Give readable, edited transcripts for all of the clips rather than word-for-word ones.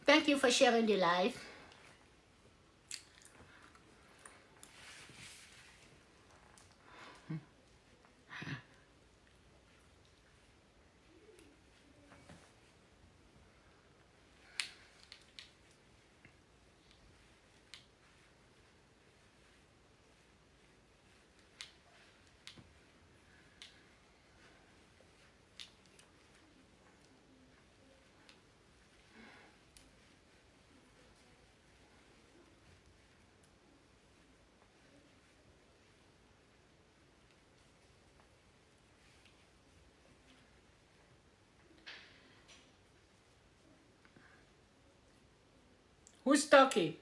Thank you for sharing the live. Who's talking?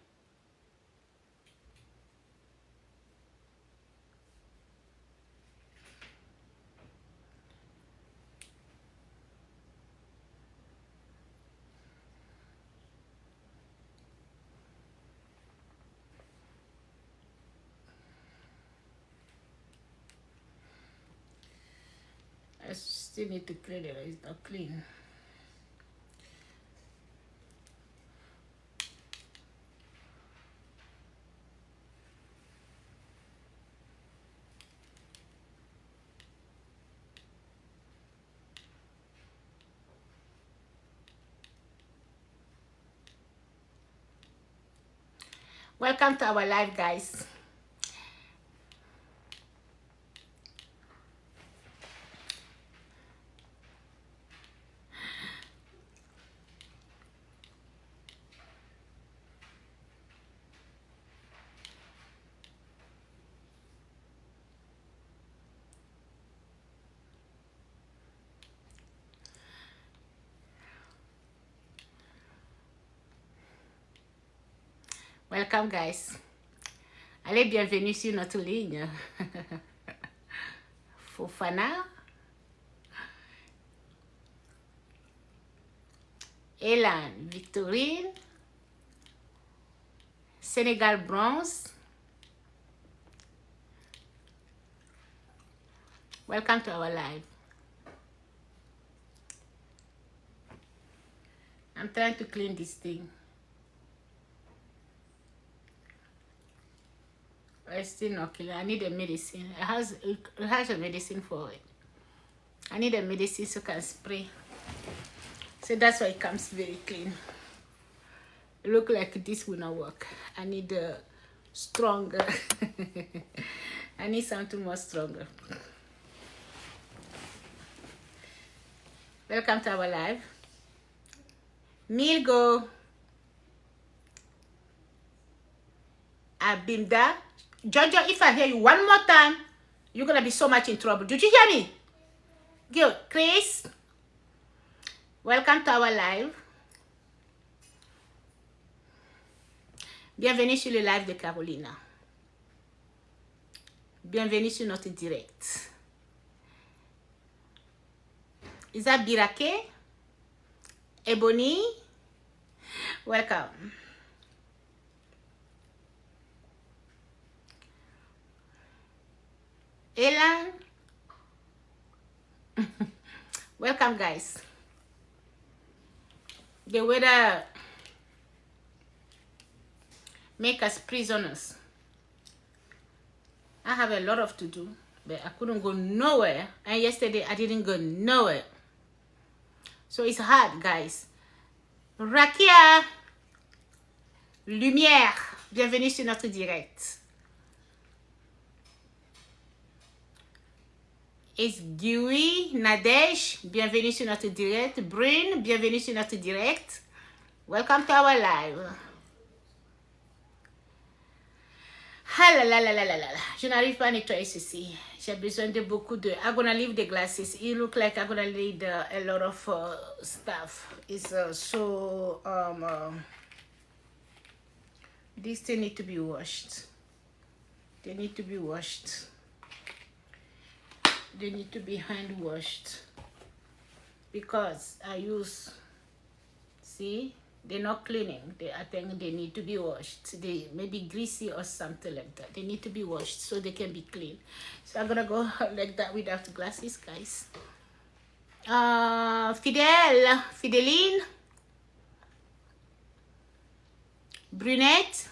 I still need to clean it. It's not clean. Welcome to our live, guys. Welcome, guys. Allez, bienvenue sur notre ligne. Fofana. Elan, Victorine. Sénégal Bronze. Welcome to our live. I'm trying to clean this thing. It's still not clean. I need a medicine. It has a medicine for it. I need a medicine so I can spray. So that's why it comes very clean. It look like this will not work. I need a stronger. I need something more stronger. Welcome to our live. Milgo. Abimda. Jojo, if I hear you one more time, you're going to be so much in trouble. Did you hear me? Good. Chris. Welcome to our live. Bienvenue sur le live de Carolina. Bienvenue sur notre direct. Isa Birake. Ebony. Welcome. Elan. Welcome, guys. The weather make us prisoners. I have a lot of to do, but I couldn't go nowhere. And yesterday I didn't go nowhere. So it's hard, guys. Rakia Lumière, bienvenue sur notre direct. It's Gui Nadej, bienvenue sur notre direct. Brune, bienvenue sur notre direct. Welcome to our live. Ah là là là là là là. Je n'arrive pas à nettoyer ceci. J'ai besoin de beaucoup de... I'm gonna leave the glasses. It look like I'm gonna need a lot of stuff. It's so... these things need to be washed. They need to be washed. They need to be hand washed. Because I use... See? They're not cleaning. I think they need to be washed. They may be greasy or something like that. They need to be washed so they can be clean. So I'm gonna go like that without glasses, guys. Fideline. Brunette.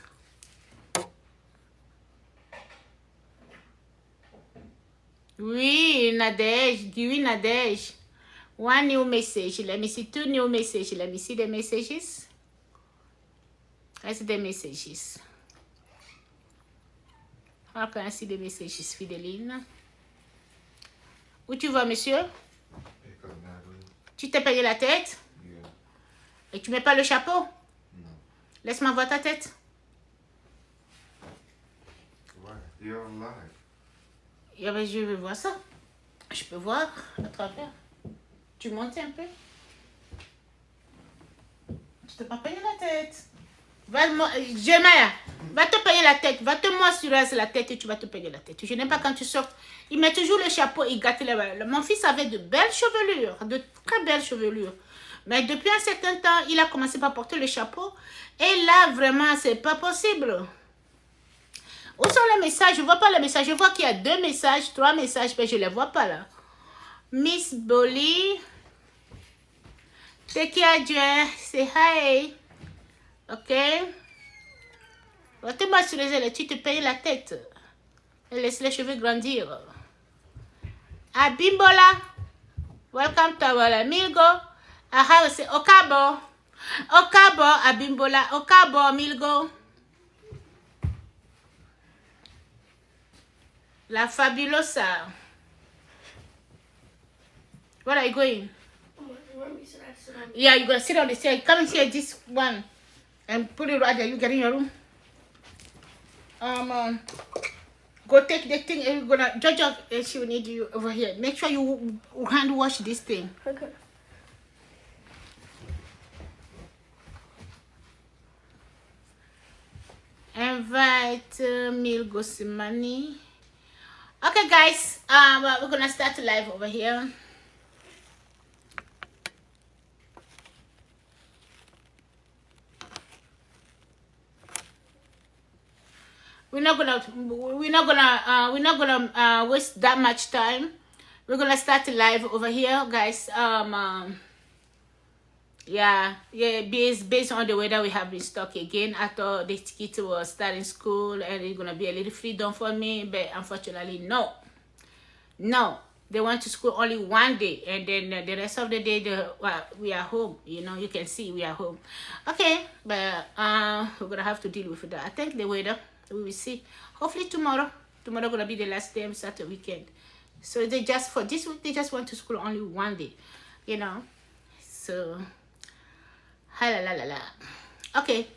Oui, Nadège. Oui, Nadège. One new message. Let me see. Two new messages. Let me see the messages. Let's see the messages. How can I see the messages, Fideline? Où tu vas, monsieur? Tu t'es payé la tête? Yeah. Et tu mets pas le chapeau? Non. Laisse-moi voir ta tête. Ouais, you're alive. Yeah, ben, je veux voir ça. Je peux voir à travers. Tu montes un peu. Tu t'es pas payé la tête. Jeremiah, va te payer la tête. Va te moisturiser la tête et tu vas te payer la tête. Je n'aime pas quand tu sors. Il met toujours le chapeau, il gâte les balles. Mon fils avait de belles chevelures, de très belles chevelures. Mais depuis un certain temps, il a commencé par porter le chapeau. Et là, vraiment, c'est pas possible. Où sont les messages? Je ne vois pas les messages. Je vois qu'il y a 2 messages, 3 messages, mais je ne les vois pas là. Miss Bolly. Take care, Dieu. Say hi. Ok. Va te moisturiser, tu te payes la tête. Et laisse les cheveux grandir. Abimbola. Welcome to our Milgo. Aha, c'est Okabo. Okabo, Abimbola. Okabo, Milgo. La fabulosa. Where are you going? Yeah, you're going to sit on the chair. Come and see this one. And put it right there. You get in your room. Go take the thing and you're gonna Jojo, she will need you over here. Make sure you hand wash this thing. Okay. Invite Milgo Simani. Okay, guys. We're gonna start live over here. We're not gonna waste that much time. We're gonna start live over here, guys. Yeah, based on the weather we have been stuck again. I thought the kids were starting school and it's gonna be a little freedom for me, but unfortunately, no. They went to school only one day, and then the rest of the day, we are home. You know, you can see we are home. Okay, but we're gonna have to deal with that. I think the weather. We will see. Hopefully tomorrow gonna be the last day and start the weekend. So they just for this week they just went to school only one day, you know. So okay,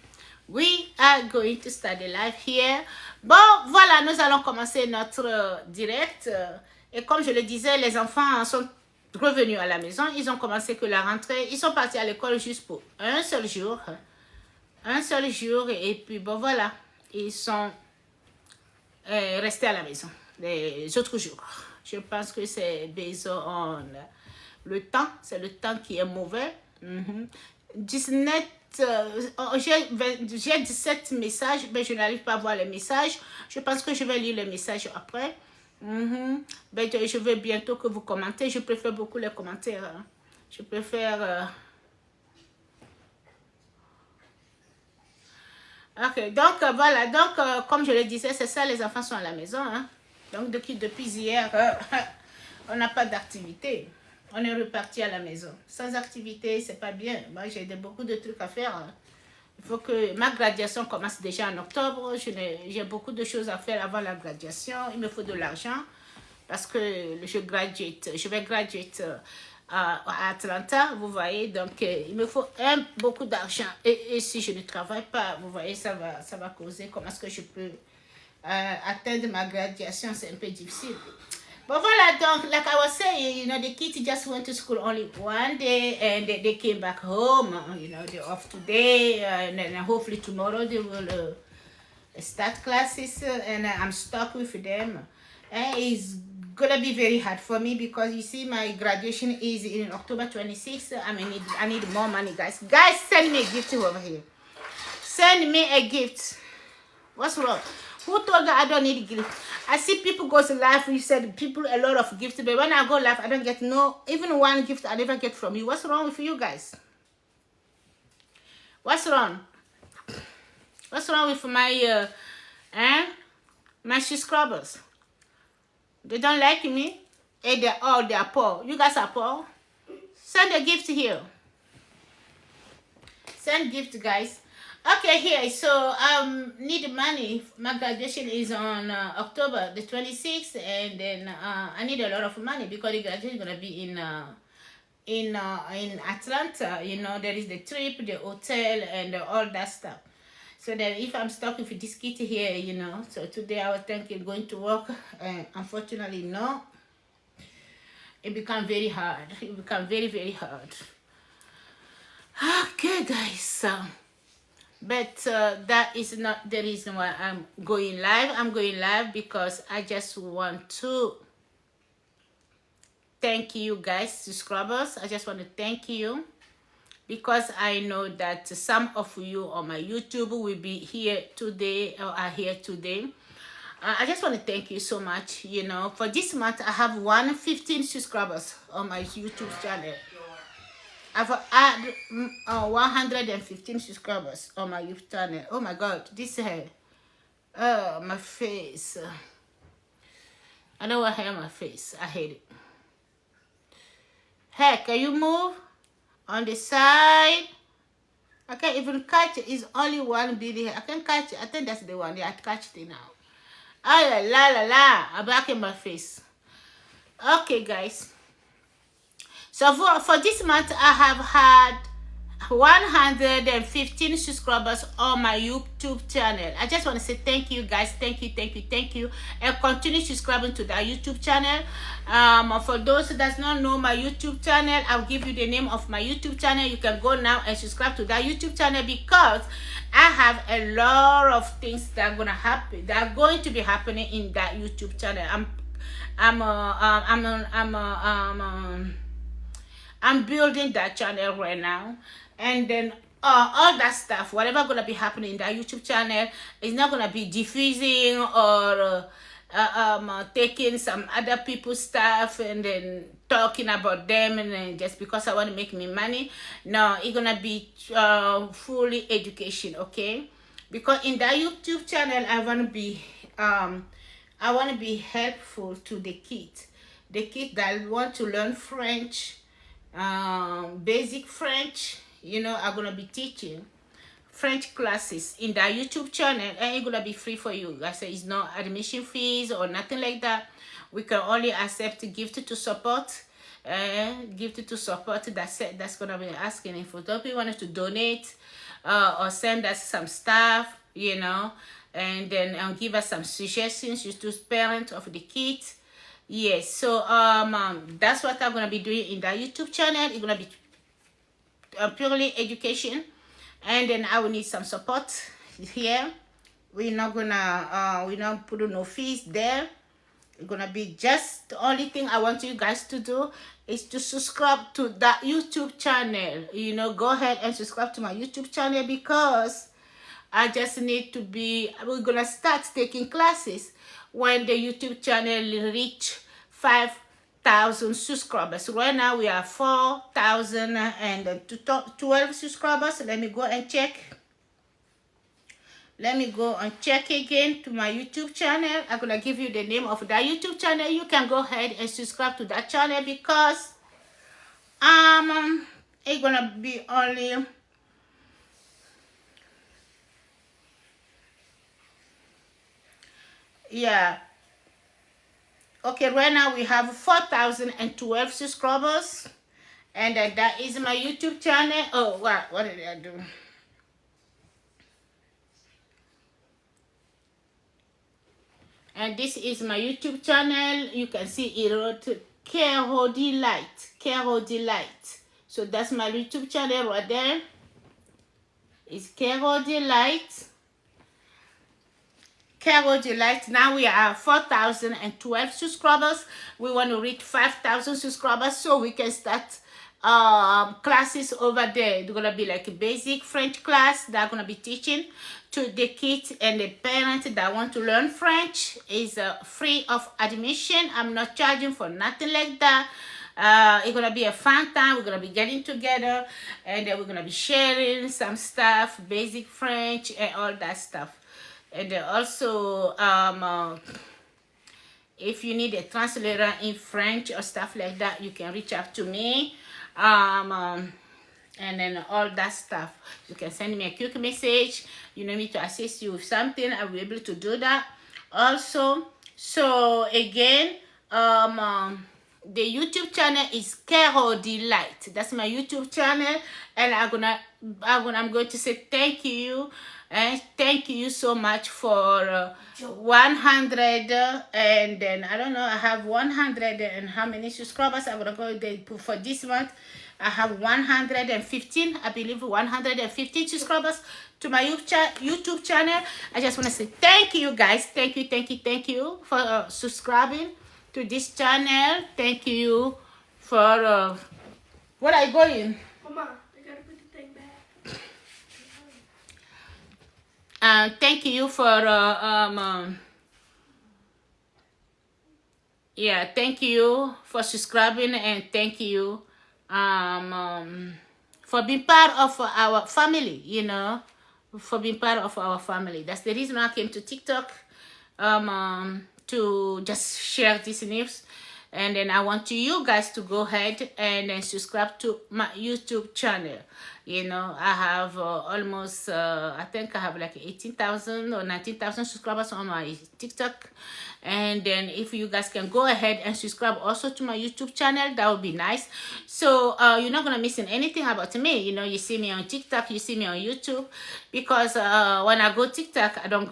we are going to start the live here. Bon, voilà, nous allons commencer notre direct. Et comme je le disais, les enfants sont revenus à la maison. Ils ont commencé que la rentrée. Ils sont partis à l'école juste pour un seul jour, et puis bon voilà. Ils sont restés à la maison les autres jours. Je pense que c'est basé on le temps. C'est le temps qui est mauvais. 19, j'ai 17 messages, mais je n'arrive pas à voir les messages. Je pense que je vais lire les messages après. Ben, je veux bientôt que vous commentez. Je préfère beaucoup les commentaires. Hein. Je préfère... Ok, donc voilà, donc comme je le disais, c'est ça, les enfants sont à la maison. Hein. Donc depuis hier, on n'a pas d'activité. On est reparti à la maison. Sans activité, c'est pas bien. Moi, j'ai beaucoup de trucs à faire. Hein. Il faut que ma graduation commence déjà en octobre. J'ai beaucoup de choses à faire avant la graduation. Il me faut de l'argent parce que je vais graduate à Atlanta, vous voyez, donc il me faut beaucoup d'argent et si je ne travaille pas, vous voyez, ça va causer comment est-ce que je peux atteindre ma graduation, c'est un peu difficile. But voilà, donc like I was saying, you know, the kids just went to school only one day and they came back home, you know, they're off today and then hopefully tomorrow they will start classes and I'm stuck with them. And it's gonna be very hard for me because you see my graduation is in October 26th. I need more money, guys. Guys, send me a gift over here. Send me a gift. What's wrong? Who told that I don't need a gift? I see people go to live. You said people a lot of gifts, but when I go live, I don't get even one gift. I never get from you. What's wrong with you guys? What's wrong? What's wrong with my my subscribers? They don't like me. Hey, they're poor. You guys are poor. Send a gift here. Send gift, guys. Okay, here. So need money. My graduation is on October the 26th, and then I need a lot of money because the graduation is gonna be in Atlanta. You know, there is the trip, the hotel, and all that stuff. So that if I'm stuck with this kit here, you know, so today I was thinking going to work, unfortunately no. It become very hard. It become very, very hard. Okay, guys. But that is not the reason why I'm going live. I'm going live because I just want to thank you guys, subscribers. I just want to thank you because I know that some of you on my YouTube will be here today or are here today. I just want to thank you so much. You know, for this month I have 115 subscribers on my YouTube channel. I've had 115 subscribers on my YouTube channel. Oh my God, this hair. Oh, my face. I don't want hair on my face. I hate it. Hey, can you move? On the side. I can't even catch it. It's only one video. I can't catch it. I think that's the one. Yeah, I catched it now. Ah, la la la. I'm back in my face. Okay, guys. So for this month, I have had 115 subscribers on my YouTube channel. I just want to say thank you, guys. Thank you, thank you, thank you. And continue subscribing to that YouTube channel. For those who does not know my YouTube channel, I'll give you the name of my YouTube channel. You can go now and subscribe to that YouTube channel because I have a lot of things that are gonna happen. That are going to be happening in that YouTube channel. I'm building that channel right now, and then all that stuff, whatever gonna be happening in that YouTube channel, is not gonna be diffusing or taking some other people's stuff and then talking about them and then just because I want to make me money. No, it's gonna be fully education, okay? Because in that YouTube channel, I want to be helpful to the kids that want to learn French. Basic French, you know, I'm gonna be teaching French classes in that YouTube channel, and it's gonna be free for you. I say it's no admission fees or nothing like that. We can only accept gift to support. Gift to support. That's gonna be asking if you want to donate or send us some stuff, you know, and then give us some suggestions to parents of the kids. Yes, so that's what I'm gonna be doing in that YouTube channel. It's gonna be purely education, and then I will need some support here. We're not put no fees there. It's gonna be just the only thing I want you guys to do is to subscribe to that YouTube channel. You know, go ahead and subscribe to my YouTube channel because I just need to be. We're gonna start taking classes when the YouTube channel reach 5,000 subscribers. Right now we are 4,012 subscribers. Let me go and check. Let me go and check again to my YouTube channel. I'm gonna give you the name of that YouTube channel. You can go ahead and subscribe to that channel because it's gonna be only okay, right now we have 4,012 subscribers, and that is my YouTube channel. Oh, what did I do? And this is my YouTube channel. You can see it wrote Carol Delight. Carol Delight. So that's my YouTube channel right there. It's Carol Delight. Carol Delight. Now we are 4,012 subscribers. We want to reach 5,000 subscribers so we can start classes over there. It's gonna be like a basic French class that I'm gonna be teaching to the kids and the parents that want to learn French. Is free of admission. I'm not charging for nothing like that. It's gonna be a fun time. We're gonna be getting together, and then we're gonna be sharing some stuff, basic French and all that stuff. And then also, if you need a translator in French or stuff like that, you can reach out to me. And then all that stuff. You can send me a quick message. You need me to assist you with something, I will be able to do that. Also, so again, the YouTube channel is Carol Delight. That's my YouTube channel, and I'm going to say thank you, and thank you so much for 100, and then I don't know, I have 100 and how many subscribers. I'm gonna go there for this month. I have 115, I believe 115 subscribers to my YouTube channel. I just want to say thank you guys. Thank you for subscribing to this channel. Thank you for what are you going? Mama, I gotta put the thing back. Thank you for yeah, thank you for subscribing, and thank you for being part of our family, you know, for being part of our family. That's the reason I came to TikTok, to just share this news. And then I want you guys to go ahead and then subscribe to my YouTube channel. You know, I have almost, I think I have like 18,000 or 19,000 subscribers on my TikTok. And then if you guys can go ahead and subscribe also to my YouTube channel, that would be nice. So you're not gonna miss anything about me. You know, you see me on TikTok, you see me on YouTube, because when I go TikTok, I don't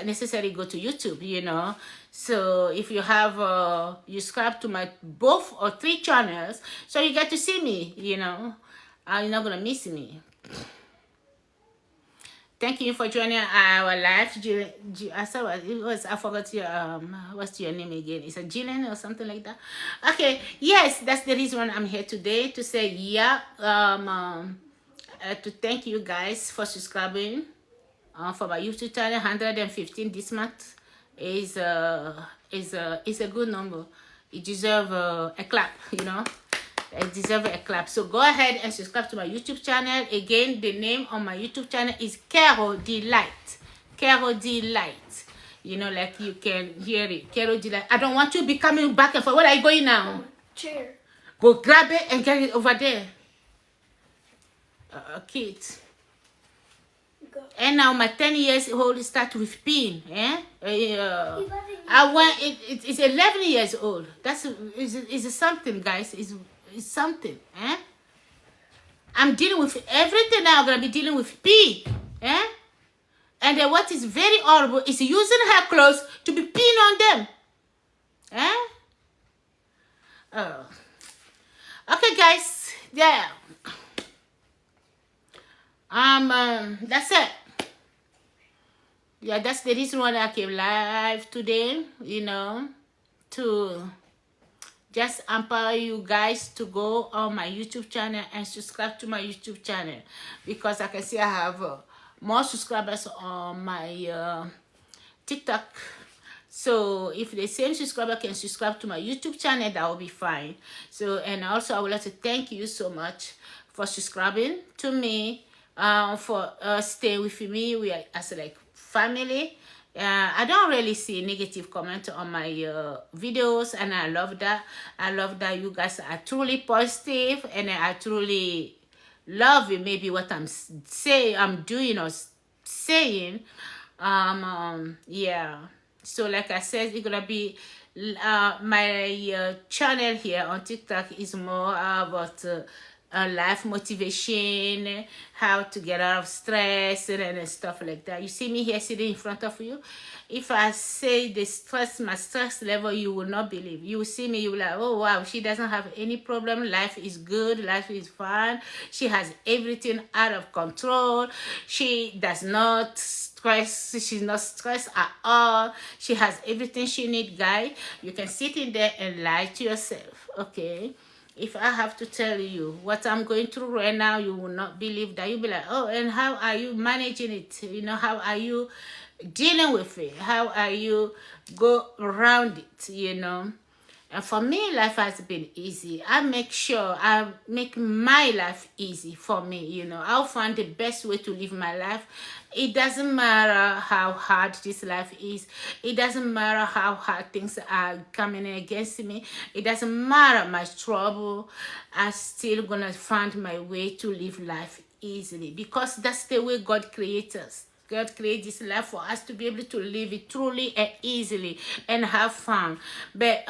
necessarily go to YouTube, you know. So if you have you subscribe to my both or 3 channels, so you get to see me, you know. You're not gonna miss me. Thank you for joining our live. I forgot your what's your name again? Is it Jillian or something like that? Okay, yes, that's the reason I'm here today, to say yeah, to thank you guys for subscribing for my YouTube channel. 115 this month is a good number. It deserves a clap, you know. It deserves a clap. So go ahead and subscribe to my YouTube channel. Again, the name on my YouTube channel is Carol Delight. Carol Delight. You know, like you can hear it. Carol Delight. I don't want you to be coming back and forth. Where are you going now? Chair. Go grab it and get it over there. Kids. Go. And now my 10 years old start with pain. It's 11 years old. That's is something, guys. It's something. I'm dealing with everything now. I'm gonna be dealing with pee. And then what is very horrible is using her clothes to be peeing on them. Okay, guys. Yeah. That's it. Yeah, that's the reason why I came live today, you know, to just empower you guys to go on my YouTube channel and subscribe to my YouTube channel, because I can see I have more subscribers on my TikTok. So if the same subscriber can subscribe to my YouTube channel, that will be fine. So, and also I would like to thank you so much for subscribing to me, for staying with me. We are as like family. I don't really see negative comment on my videos, and I love that. I love that you guys are truly positive, and I truly love it. Maybe what I'm saying, I'm doing or saying. Yeah. So like I said, it's gonna be my channel here on TikTok is more about life motivation, how to get out of stress and stuff like that. You see me here sitting in front of you. If I say my stress level, you will not believe. You will see me, you will like, oh wow, she doesn't have any problem. Life is good, life is fun. She has everything out of control. She does not stress. She's not stressed at all. She has everything she needs, guys. You can sit in there and lie to yourself, okay? If I have to tell you what I'm going through right now, you will not believe that. You'll be like, oh, and how are you managing it? You know, how are you dealing with it? How are you go around it, you know? And for me, life has been easy. I make sure I make my life easy for me, you know. I'll find the best way to live my life. It doesn't matter how hard this life is. It doesn't matter how hard things are coming against me. It doesn't matter my trouble. I'm still gonna find my way to live life easily, because that's the way God creates us. God created this life for us to be able to live it truly and easily and have fun. But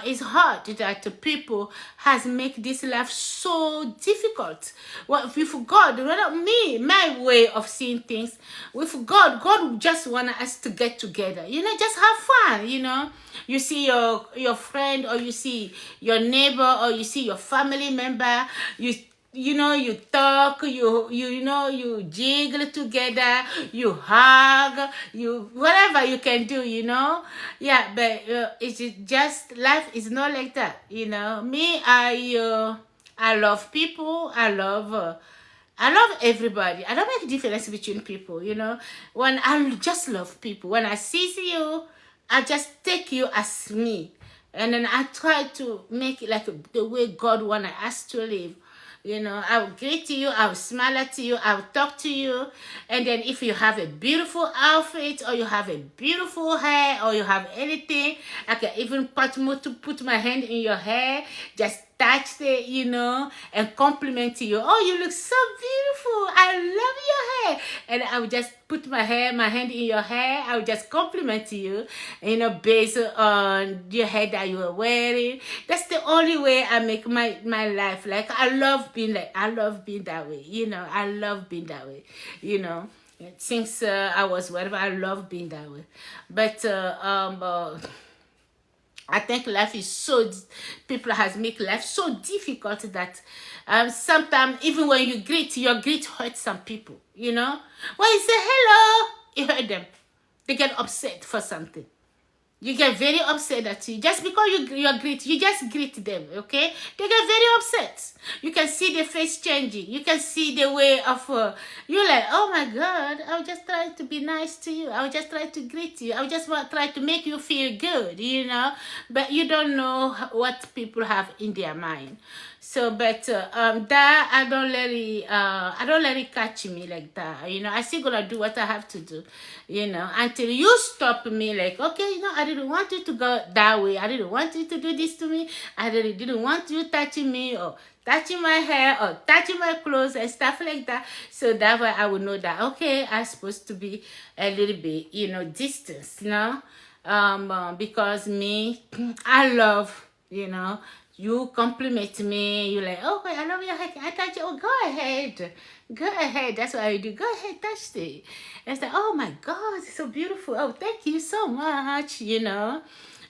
it's hard that the people has make this life so difficult. Well, with God, not me, my way of seeing things, with God, God just want us to get together. You know, just have fun, you know. You see your friend, or you see your neighbor, or you see your family member, you know, you talk, you know, you jiggle together, you hug, you whatever you can do, you know. Yeah, but it's just life is not like that, you know. Me, I love people. I love everybody. I don't make a difference between people, you know. When I just love people, when I see you, I just take you as me, and then I try to make it like the way God wanted us to live. You know, I will greet you, I will smile at you, I will talk to you. And then if you have a beautiful outfit, or you have a beautiful hair, or you have anything, I can even put my hand in your hair, just touch it, you know, and compliment you. Oh, you look so beautiful. I love your hair. And I would just put my hand in your hair. I would just compliment you, you know, based on your hair that you are wearing. That's the only way I make my life. Like, I love being that way, you know. I love being that way, you know. Since I was whatever, I love being that way. But I think life is people has make life so difficult that sometimes even when you greet, your greet hurts some people, you know. When you say hello, it hurt them. They get upset for something. You get very upset at you just because you just greet them, okay? They get very upset. You can see their face changing. You can see the way of you're like, oh my God, I was just trying to be nice to you. I was just trying to greet you. I was just trying to make you feel good, you know. But you don't know what people have in their mind. So, but that I don't let it catch me like that. You know, I still gonna do what I have to do. You know, until you stop me, like, okay, you know, I didn't want you to go that way. I didn't want you to do this to me. I didn't want you touching me, or touching my hair, or touching my clothes and stuff like that. So that way I would know that, okay, I'm supposed to be a little bit, you know, distance, you know, because me, I love, you know. You compliment me, you like, oh, I love your hair. I touch you. Oh, go ahead. Go ahead. That's what I do. Go ahead, touch it. And it's like, oh my God, it's so beautiful. Oh, thank you so much. You know,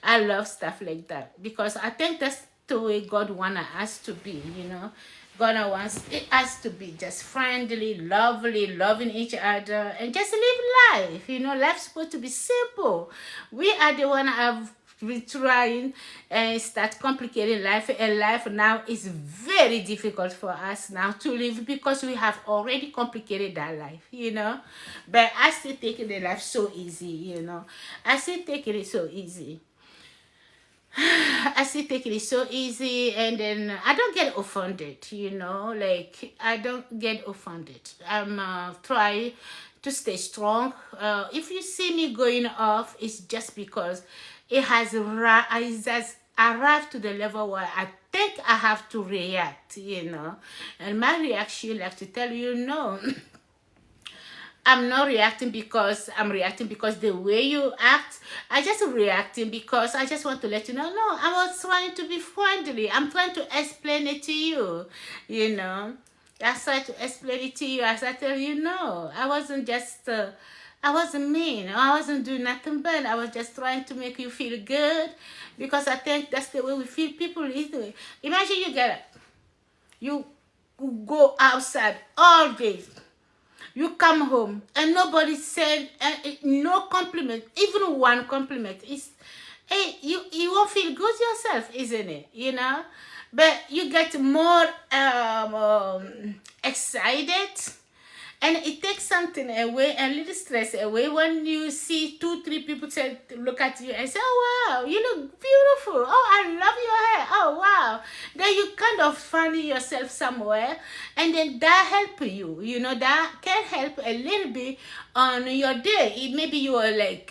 I love stuff like that, because I think that's the way God wants us to be, you know. God wants us to be just friendly, lovely, loving each other, and just live life. You know, life's supposed to be simple. We are the one have been trying and start complicating life, and life now is very difficult for us now to live, because we have already complicated that life, you know. But I still taking the life so easy, you know. I still taking it so easy. I still taking it so easy, and then I don't get offended, you know. Like, I don't get offended. I'm try to stay strong. If you see me going off, it's just because it has arrived to the level where I think I have to react, you know. And my reaction, like to tell you, no, I'm not reacting because I'm reacting because the way you act. I just reacting because I just want to let you know, no, I was trying to be friendly. I'm trying to explain it to you, you know. I tried to explain it to you. I said, tell you, no, I wasn't just... I wasn't mean. I wasn't doing nothing bad. I was just trying to make you feel good, because I think that's the way we feel people is doing. Imagine you get up. You go outside all day. You come home and nobody said no compliment, even one compliment. It's, hey, you won't feel good yourself, isn't it? You know? But you get more excited, And it takes something away, a little stress away when you see 2-3 people say, look at you and say, oh wow, you look beautiful. Oh, I love your hair. Oh wow. Then you kind of find yourself somewhere, and then that help you. You know, that can help a little bit on your day. Maybe you are like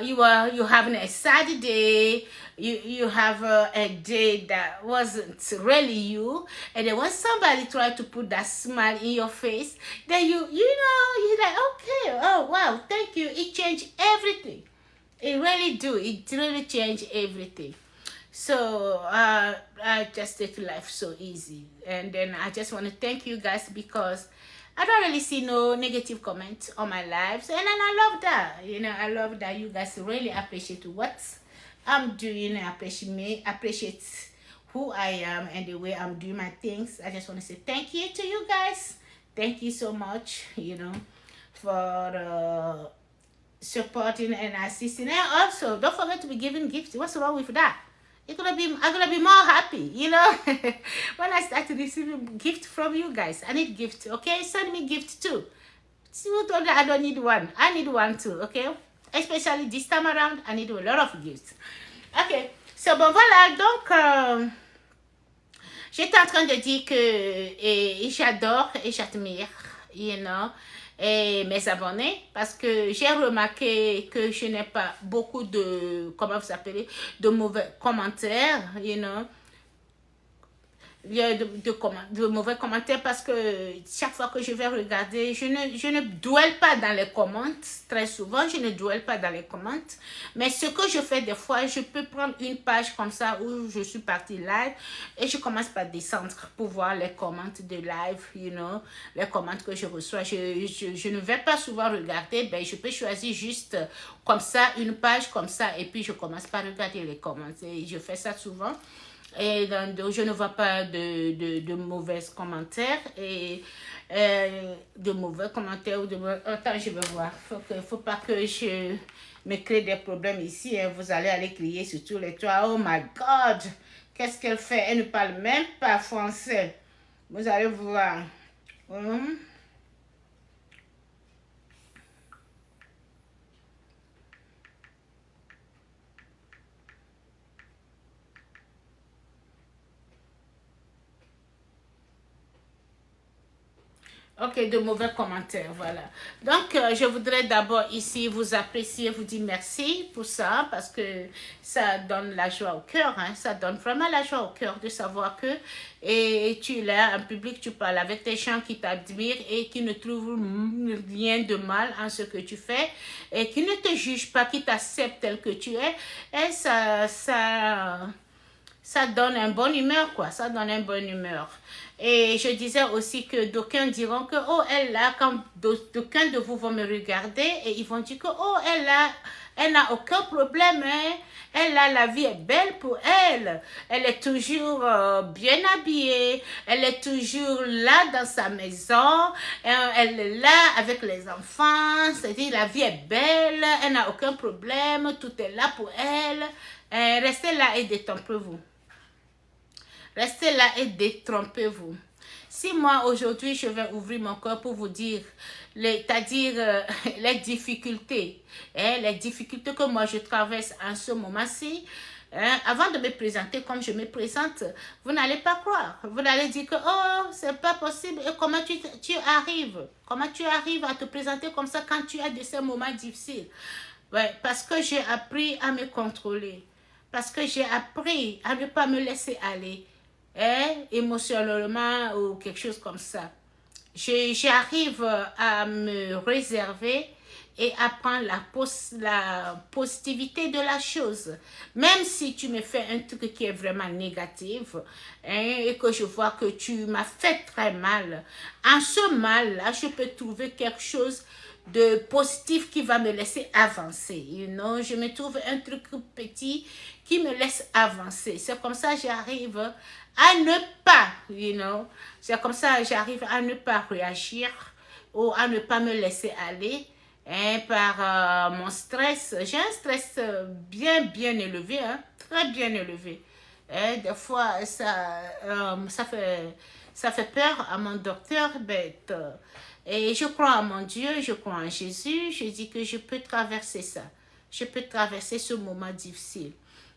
you having a sad day, you have a day that wasn't really you, and then when somebody try to put that smile in your face, then you're like, okay, oh wow, thank you, it changed everything. It really do, it really changed everything. So I just take life so easy, and then I just want to thank you guys, because I don't really see no negative comments on my lives, and then I love that. I love that you guys really appreciate what I'm doing, appreciate who I am and the way I'm doing my things. I just want to say thank you to you guys. Thank you so much, for supporting and assisting. And also, don't forget to be giving gifts. What's wrong with that? I'm gonna be more happy, when I start receiving gift from you guys. I need gift, okay? Send me gift too. See, I don't need one. I need one too, okay? Especially this time around, I need a lot of gifts. Ok, so bon voilà, donc j'étais en train de dire que j'adore et j'admire, et mes abonnés, parce que j'ai remarqué que je n'ai pas beaucoup de, comment vous appelez, de mauvais commentaires, de mauvais commentaires, parce que chaque fois que je vais regarder, je ne dwelle pas dans les commentaires. Très souvent, je ne dwelle pas dans les commentaires. Mais ce que je fais des fois, je peux prendre une page comme ça où je suis partie live et je commence par descendre pour voir les commentaires de live, les commentaires que je reçois. Je ne vais pas souvent regarder, ben je peux choisir juste comme ça, une page comme ça, et puis je commence par regarder les commentaires. Et je fais ça souvent. Et donc, je ne vois pas de mauvais commentaires, et de mauvais commentaires ou de mauvais... Attends, je vais voir. Faut pas que je me crée des problèmes ici, hein. Vous allez crier sur tous les toits. Oh my God! Qu'est-ce qu'elle fait? Elle ne parle même pas français. Vous allez voir. Ok, de mauvais commentaires, voilà. Donc, je voudrais d'abord ici vous apprécier, vous dire merci pour ça, parce que ça donne la joie au cœur, hein. Ça donne vraiment la joie au cœur de savoir que tu es là en public, tu parles avec des gens qui t'admirent et qui ne trouvent rien de mal en ce que tu fais, et qui ne te jugent pas, qui t'acceptent tel que tu es, et ça donne une bonne humeur, quoi. Ça donne une bonne humeur. Et je disais aussi que d'aucuns diront que, oh, elle là, quand d'aucuns de vous vont me regarder, et ils vont dire que, oh, elle n'a aucun problème, hein. Elle là, la vie est belle pour elle. Elle est toujours bien habillée. Elle est toujours là dans sa maison. Elle est là avec les enfants. C'est-à-dire, la vie est belle. Elle n'a aucun problème. Tout est là pour elle. Restez là et détrompez-vous. Restez là et détrompez-vous. Si moi, aujourd'hui, je vais ouvrir mon cœur pour vous dire, c'est-à-dire les difficultés que moi je traverse en ce moment-ci, avant de me présenter comme je me présente, vous n'allez pas croire. Vous allez dire que, oh, c'est pas possible. Et comment tu arrives? Comment tu arrives à te présenter comme ça quand tu as de ces moments difficiles? Ouais, parce que j'ai appris à me contrôler. Parce que j'ai appris à ne pas me laisser aller. Émotionnellement ou quelque chose comme ça. J'arrive à me réserver et à prendre la positivité de la chose. Même si tu me fais un truc qui est vraiment négatif, et que je vois que tu m'as fait très mal, en ce mal-là, je peux trouver quelque chose de positif qui va me laisser avancer. Je me trouve un truc petit qui me laisse avancer. C'est comme ça que j'arrive à ne pas, c'est comme ça que j'arrive à ne pas réagir ou à ne pas me laisser aller par mon stress. J'ai un stress bien élevé, très bien élevé. Des fois, ça fait Ça fait peur à mon docteur bête. Et je crois en mon Dieu, je crois en Jésus. Je dis que je peux traverser ça. Je peux traverser ce moment difficile.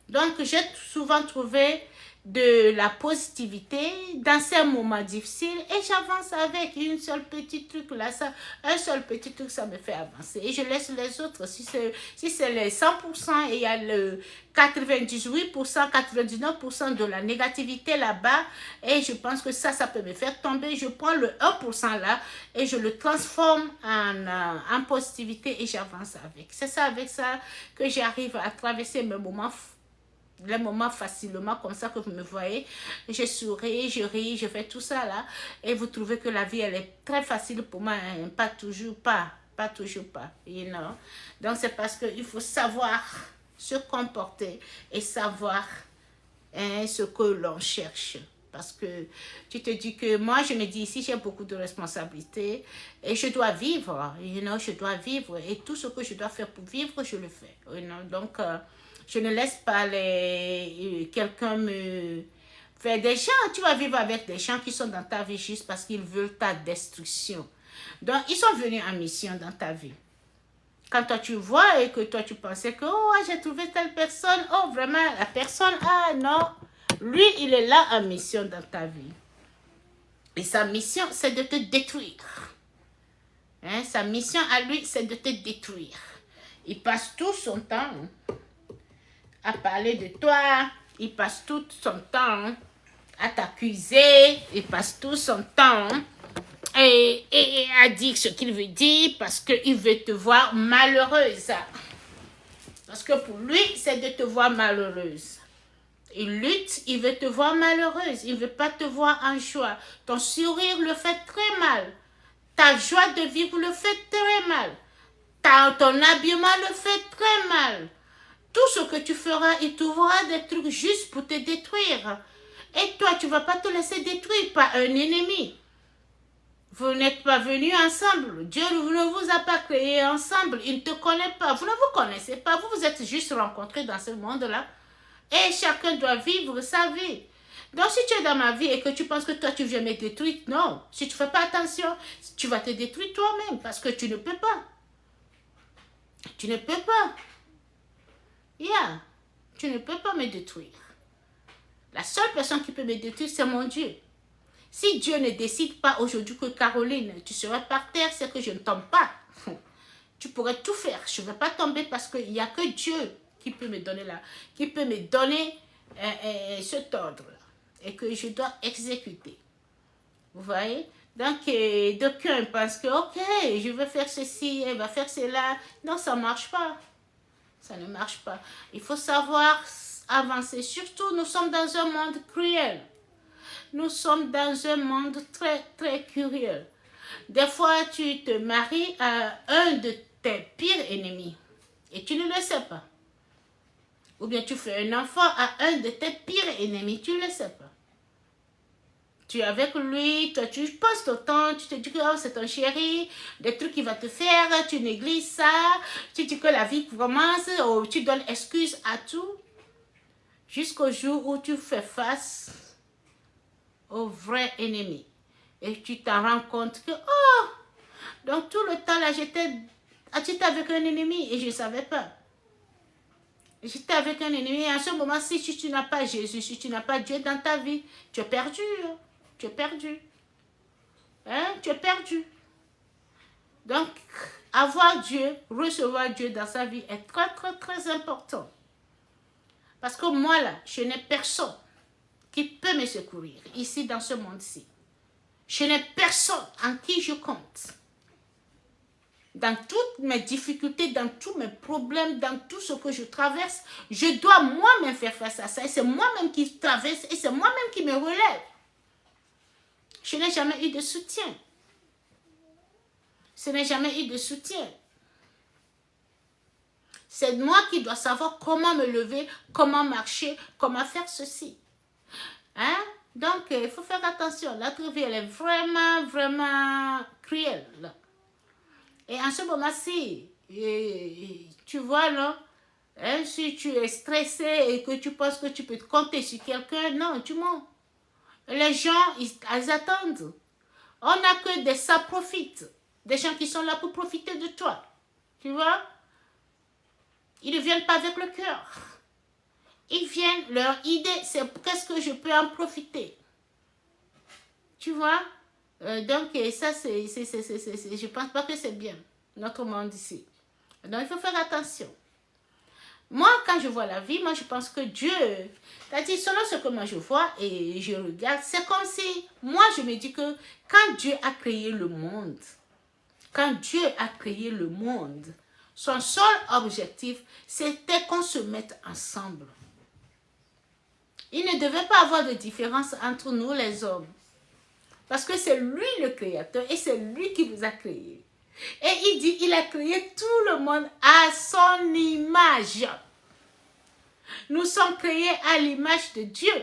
Donc, j'ai souvent trouvé de la positivité dans ces moments difficiles et j'avance avec une seule petite truc là, ça, un seul petit truc, ça me fait avancer et je laisse les autres. Si c'est les 100% et il y a le 98%, 99% de la négativité là-bas et je pense que ça peut me faire tomber, je prends le 1% là et je le transforme en positivité et j'avance avec. C'est ça, avec ça que j'arrive à traverser mes moments les moments facilement, comme ça que vous me voyez, je souris, je ris, je fais tout ça là, et vous trouvez que la vie, elle est très facile pour moi, hein? Pas toujours, pas toujours, you know. Donc, c'est parce qu'il faut savoir se comporter et savoir ce que l'on cherche. Parce que tu te dis que moi, je me dis ici, j'ai beaucoup de responsabilités et je dois vivre, you know, je dois vivre. Et tout ce que je dois faire pour vivre, je le fais, you know. Donc, je ne laisse pas quelqu'un me faire des gens. Tu vas vivre avec des gens qui sont dans ta vie juste parce qu'ils veulent ta destruction. Donc, ils sont venus en mission dans ta vie. Quand toi, tu vois et que toi, tu pensais que, oh, j'ai trouvé telle personne. Oh, vraiment, la personne, ah non. Lui, il est là en mission dans ta vie. Et sa mission, c'est de te détruire. Hein? Sa mission à lui, c'est de te détruire. Il passe tout son temps à parler de toi, il passe tout son temps à t'accuser, il passe tout son temps et à dire ce qu'il veut dire parce qu'il veut te voir malheureuse. Parce que pour lui, c'est de te voir malheureuse. Il lutte, il veut te voir malheureuse, il ne veut pas te voir en joie. Ton sourire le fait très mal. Ta joie de vivre le fait très mal. Ton habillement le fait très mal. Tout ce que tu feras, il trouvera des trucs juste pour te détruire. Et toi, tu ne vas pas te laisser détruire par un ennemi. Vous n'êtes pas venus ensemble. Dieu ne vous a pas créé ensemble. Il ne te connaît pas. Vous ne vous connaissez pas. Vous vous êtes juste rencontrés dans ce monde-là. Et chacun doit vivre sa vie. Donc, si tu es dans ma vie et que tu penses que toi, tu viens me détruire, non. Si tu ne fais pas attention, tu vas te détruire toi-même parce que tu ne peux pas. Tu ne peux pas. Yeah, tu ne peux pas me détruire. La seule personne qui peut me détruire, c'est mon Dieu. Si Dieu ne décide pas aujourd'hui que Caroline, tu seras par terre, c'est que je ne tombe pas. Tu pourrais tout faire. Je ne vais pas tomber parce qu'il n'y a que Dieu qui peut me donner cet ordre-là et que je dois exécuter. Vous voyez? Donc, d'aucuns pensent que, ok, je vais faire ceci, elle va faire cela. Non, ça ne marche pas. Ça ne marche pas. Il faut savoir avancer. Surtout, nous sommes dans un monde cruel. Nous sommes dans un monde très, très cruel. Des fois, tu te maries à un de tes pires ennemis et tu ne le sais pas. Ou bien tu fais un enfant à un de tes pires ennemis, tu ne le sais pas. Tu es avec lui, toi tu passes ton temps, tu te dis que oh, c'est ton chéri, des trucs qu'il va te faire, tu négliges ça, tu dis que la vie commence, ou tu donnes excuse à tout, jusqu'au jour où tu fais face au vrai ennemi. Et tu t'en rends compte que, oh, donc tout le temps là, j'étais avec un ennemi et je ne savais pas. J'étais avec un ennemi et en ce moment, si tu n'as pas Jésus, si tu n'as pas Dieu dans ta vie, tu es perdu. Tu es perdu. Hein? Tu es perdu. Donc, avoir Dieu, recevoir Dieu dans sa vie est très, très, très important. Parce que moi, là, je n'ai personne qui peut me secourir ici, dans ce monde-ci. Je n'ai personne en qui je compte. Dans toutes mes difficultés, dans tous mes problèmes, dans tout ce que je traverse, je dois moi-même faire face à ça. Et c'est moi-même qui traverse et c'est moi-même qui me relève. Je n'ai jamais eu de soutien. Je n'ai jamais eu de soutien. C'est moi qui dois savoir comment me lever, comment marcher, comment faire ceci. Hein? Donc, il faut faire attention. Notre vie, elle est vraiment, vraiment cruelle. Et en ce moment-ci, tu vois, là, hein, si tu es stressé et que tu penses que tu peux compter sur quelqu'un, non, tu mens. Les gens, ils attendent. On n'a que des ça profitent. Des gens qui sont là pour profiter de toi. Tu vois? Ils ne viennent pas avec le cœur. Ils viennent, leur idée, c'est qu'est-ce que je peux en profiter. Tu vois? Donc, et ça, je pense pas que c'est bien, notre monde ici. Donc, il faut faire attention. Moi, quand je vois la vie, moi, je pense que Dieu, c'est-à-dire, selon ce que moi je vois et je regarde, c'est comme si, moi, je me dis que quand Dieu a créé le monde, son seul objectif, c'était qu'on se mette ensemble. Il ne devait pas avoir de différence entre nous, les hommes. Parce que c'est lui le créateur et c'est lui qui vous a créé. Et il dit, il a créé tout le monde à son image. Nous sommes créés à l'image de Dieu.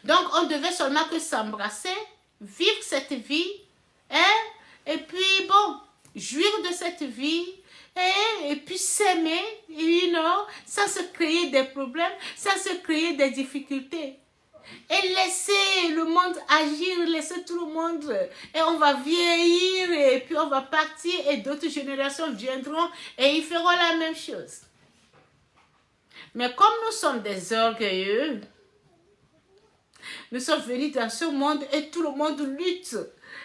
Donc, on devait seulement que s'embrasser, vivre cette vie, hein, et puis, bon, jouir de cette vie, et puis s'aimer, sans se créer des problèmes, sans se créer des difficultés. Et laisser le monde agir, laisser tout le monde, et on va vieillir, et puis on va partir, et d'autres générations viendront, et ils feront la même chose. Mais comme nous sommes des orgueilleux, nous sommes venus dans ce monde, et tout le monde lutte.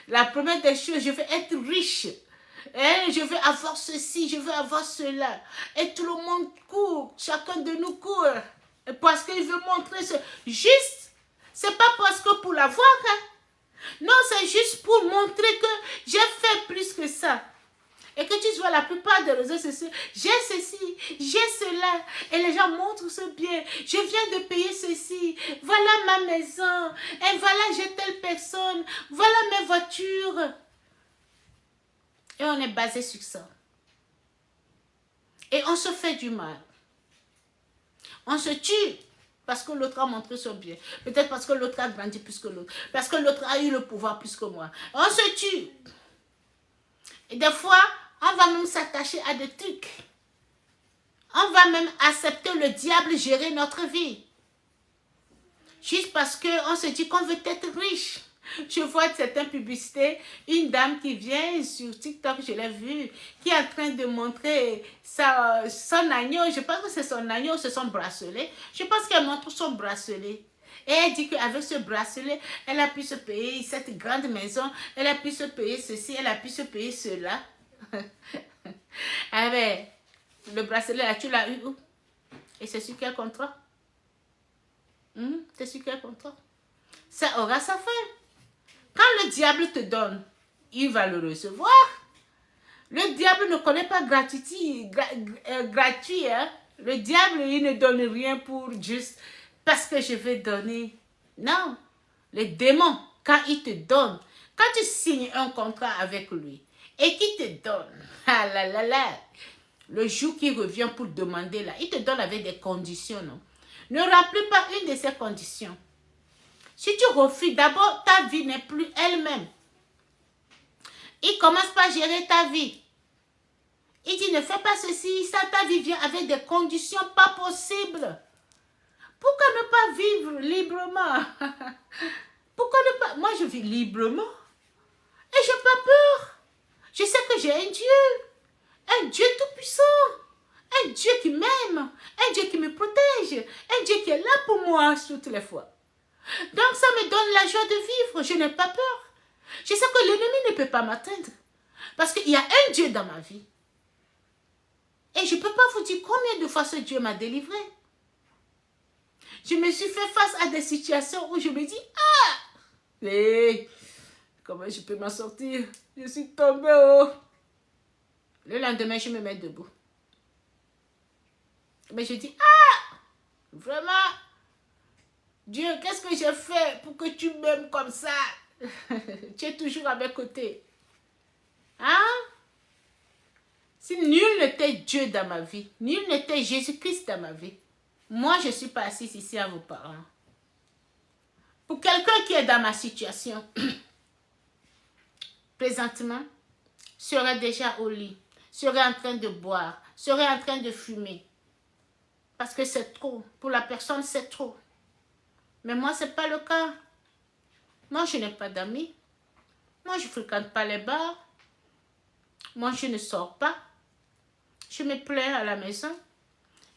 La première des choses, je veux être riche, et je veux avoir ceci, je veux avoir cela, et tout le monde court, chacun de nous court, parce qu'il veut montrer ce... Juste, c'est pas parce que pour l'avoir, hein. Non, c'est juste pour montrer que j'ai fait plus que ça. Et que tu vois la plupart des réseaux sociaux, j'ai ceci, j'ai cela. Et les gens montrent ce bien. Je viens de payer ceci. Voilà ma maison. Et voilà, j'ai telle personne. Voilà mes voitures. Et on est basé sur ça. Et on se fait du mal. On se tue. Parce que l'autre a montré son bien. Peut-être parce que l'autre a grandi plus que l'autre. Parce que l'autre a eu le pouvoir plus que moi. On se tue. Et des fois, on va même s'attacher à des trucs. On va même accepter le diable gérer notre vie. Juste parce qu'on se dit qu'on veut être riche. Je vois certaines publicités, une dame qui vient sur TikTok, je l'ai vue, qui est en train de montrer son agneau, je pense que c'est son agneau, c'est son bracelet. Je pense qu'elle montre son bracelet. Et elle dit qu'avec ce bracelet, elle a pu se payer cette grande maison, elle a pu se payer ceci, elle a pu se payer cela. Ah ben, le bracelet là, tu l'as eu où? Et c'est sur quel contrat? C'est sur quel contrat? Ça aura sa fin. Quand le diable te donne, il va le recevoir. Le diable ne connaît pas gratuit. Hein? Le diable, il ne donne rien pour juste parce que je vais donner. Non. Le démon, quand il te donne, quand tu signes un contrat avec lui et qu'il te donne, ah là là là, le jour qu'il revient pour demander là, il te donne avec des conditions, non? Ne remplis pas une de ces conditions. Si tu refuses, d'abord, ta vie n'est plus elle-même. Il commence par gérer ta vie. Il dit, ne fais pas ceci, ça, ta vie vient avec des conditions pas possibles. Pourquoi ne pas vivre librement? Pourquoi ne pas... Moi, je vis librement. Et je n'ai pas peur. Je sais que j'ai un Dieu tout-puissant. Un Dieu qui m'aime. Un Dieu qui me protège. Un Dieu qui est là pour moi toutes les fois. Donc, ça me donne la joie de vivre. Je n'ai pas peur. Je sais que l'ennemi ne peut pas m'atteindre. Parce qu'il y a un Dieu dans ma vie. Et je ne peux pas vous dire combien de fois ce Dieu m'a délivré. Je me suis fait face à des situations où je me dis, mais comment je peux m'en sortir? Je suis tombée haut. Le lendemain, je me mets debout. Mais je dis, vraiment, Dieu, qu'est-ce que j'ai fait pour que tu m'aimes comme ça? Tu es toujours à mes côtés. Hein? Si nul n'était Dieu dans ma vie, nul n'était Jésus-Christ dans ma vie, moi, je ne suis pas assise ici à vos parents. Pour quelqu'un qui est dans ma situation, présentement, serait déjà au lit, serait en train de boire, serait en train de fumer. Parce que c'est trop. Pour la personne, c'est trop. Mais moi, ce n'est pas le cas. Moi, je n'ai pas d'amis. Moi, je ne fréquente pas les bars. Moi, je ne sors pas. Je me plais à la maison.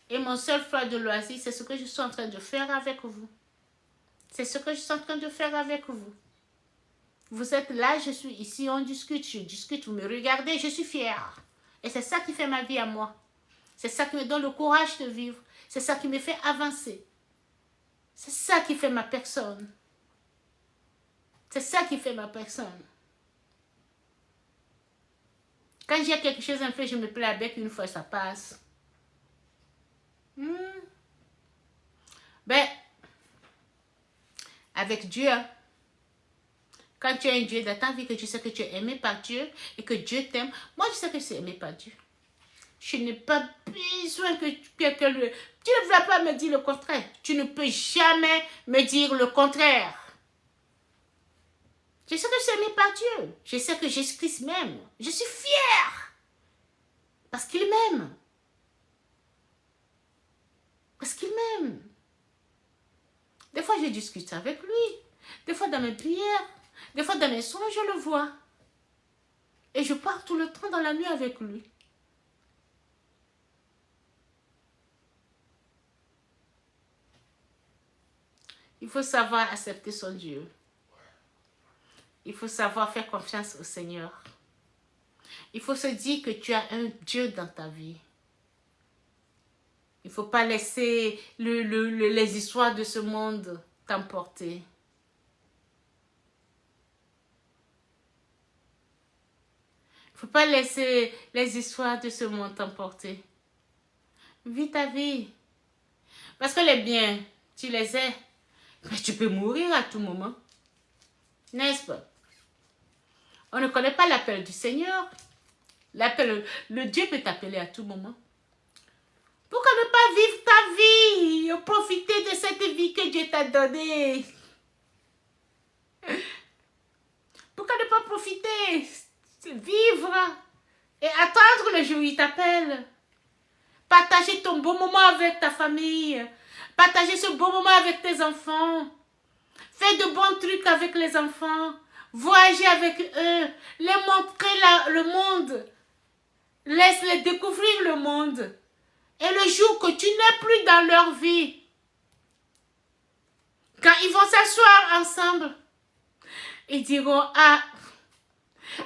Et mon seul choix de loisir, c'est ce que je suis en train de faire avec vous. C'est ce que je suis en train de faire avec vous. Vous êtes là, je suis ici, on discute, je discute, vous me regardez, je suis fière. Et c'est ça qui fait ma vie à moi. C'est ça qui me donne le courage de vivre. C'est ça qui me fait avancer. C'est ça qui fait ma personne. C'est ça qui fait ma personne. Quand j'ai quelque chose à faire, je me plais avec une fois, ça passe. Ben, avec Dieu, quand tu as un Dieu dans ta vie, que tu sais que tu es aimé par Dieu et que Dieu t'aime, moi je sais que je suis aimé par Dieu. Je n'ai pas besoin que quelqu'un le... Tu ne vas pas me dire le contraire. Tu ne peux jamais me dire le contraire. Je sais que je suis aimé par Dieu. Je sais que Jésus-Christ m'aime. Je suis fière. Parce qu'il m'aime. Parce qu'il m'aime. Des fois, je discute avec lui. Des fois, dans mes prières. Des fois, dans mes songes, je le vois. Et je pars tout le temps dans la nuit avec lui. Il faut savoir accepter son Dieu. Il faut savoir faire confiance au Seigneur. Il faut se dire que tu as un Dieu dans ta vie. Il ne faut pas laisser les histoires de ce monde t'emporter. Il ne faut pas laisser les histoires de ce monde t'emporter. Vis ta vie. Parce que les biens, tu les as. Mais tu peux mourir à tout moment. N'est-ce pas? On ne connaît pas l'appel du Seigneur. Le Dieu peut t'appeler à tout moment. Pourquoi ne pas vivre ta vie? Profiter de cette vie que Dieu t'a donnée. Pourquoi ne pas profiter? Vivre et attendre le jour où il t'appelle. Partager ton beau moment avec ta famille. Partager ce beau moment avec tes enfants. Fais de bons trucs avec les enfants. Voyager avec eux. Les montrer le monde. Laisse-les découvrir le monde. Et le jour que tu n'es plus dans leur vie, quand ils vont s'asseoir ensemble, ils diront, ah,